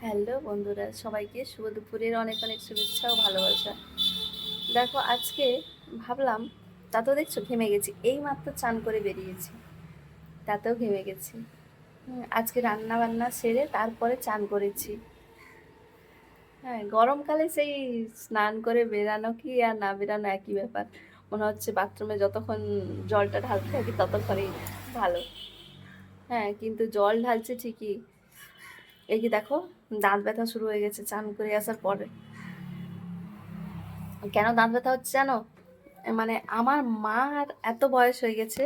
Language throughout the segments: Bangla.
হ্যালো বন্ধুরা, সবাইকে শুভ দুপুরের অনেক অনেক শুভেচ্ছা ও ভালোবাসা। দেখো, আজকে ভাবলাম, তাতেও দেখছো ঘেমে গেছি, এই মাত্র চান করে বেরিয়েছি, তাতেও ঘেমে গেছি। আজকে রান্না বান্না সেরে তারপরে চান করেছি। হ্যাঁ, গরমকালে সেই স্নান করে বেরানো কি আর না বেরানো একই ব্যাপার। মনে হচ্ছে বাথরুমে যতক্ষণ জলটা ঢালতে থাকি ততক্ষণই ভালো। হ্যাঁ, কিন্তু জল ঢালছে ঠিকই, এই কি দেখো, দাঁত ব্যথা শুরু হয়ে গেছে চান করে আসার পরে। কেন দাঁত ব্যথা হচ্ছে জানো? মানে আমার মার এত বয়স হয়ে গেছে,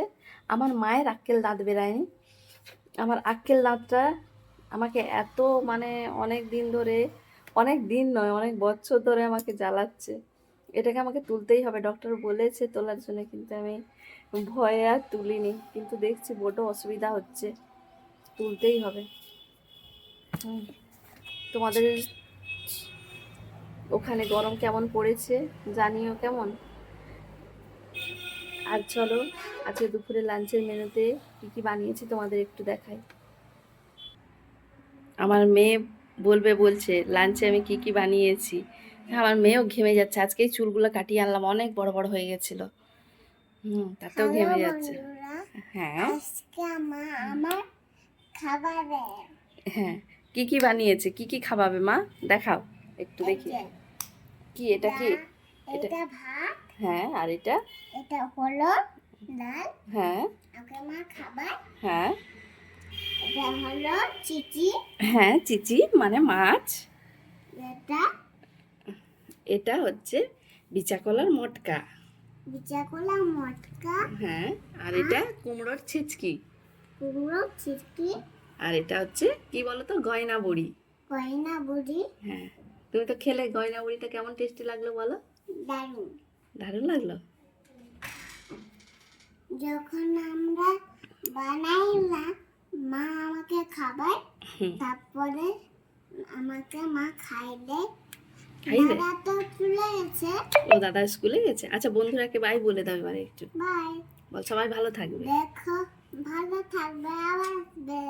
আমার মায়ের আক্কেল দাঁত বেরায়নি। আমার আক্কেল দাঁতটা আমাকে এত, মানে অনেক দিন ধরে, অনেক দিন নয় অনেক বছর ধরে আমাকে জ্বালাচ্ছে। এটাকে আমাকে তুলতেই হবে, ডক্টর বলেছে তোলার জন্য, কিন্তু আমি ভয়ে আর তুলিনি, কিন্তু দেখছি বড় অসুবিধা হচ্ছে, তুলতেই হবে। হুম, তোমাদের ওখানে গরম কেমন পড়েছে জানিও কেমন। আর চলো, আজকে দুপুরে লাঞ্চের মেনুতে কি কি বানিয়েছি তোমাদের একটু দেখাই। আমার মেয়ে বলছে লাঞ্চে আমি কি কি বানিয়েছি। হ্যাঁ, আমার মেয়েও ঘেমে যাচ্ছে, আজকেই চুলগুলো কাটিয়ে আনলাম, অনেক বড় বড় হয়ে গেছিল। তাতেও ঘেমে যাচ্ছে। হ্যাঁ, আজকে আমার খাবারে হ্যাঁ, কি কি বানিয়েছে, কি কি খাওয়াবে মা, দেখাও একটু দেখি। কি এটা, কি এটা? এটা ভাত, হ্যাঁ, আর এটা? এটা হলো ডাল। হ্যাঁ। ওকে মা খাবার। হ্যাঁ। এটা হলো চিচি। হ্যাঁ, চিচি মানে মাছ। এটা এটা হচ্ছে বিচা কলার মটকা। বিচাকলা মটকা। হ্যাঁ, আর এটা কুমড়োর ছিচকি। কুমড়ো চিচকি। আর এটা হচ্ছে কি বলতো, গয়না বড়ি। কয়না বুড়ি। হ্যাঁ, তুমি তো খেলে, গয়না বড়িটা কেমন টেস্টি লাগলো বলো? দারুণ। দারুণ লাগলো। যখন আমরা বানাইলাম মা আমাকে খাবার, তারপরে আমাকে মা খাইলে। খাইবে? দাদা তো চলে গেছে। ও দাদা স্কুলে গেছে। আচ্ছা, বন্ধুরাকে বাই বলে দাও এবারে একটু। বাই। বল সবাই ভালো থাকবে। দেখো, ভালো থাকবে, আবার আসবে।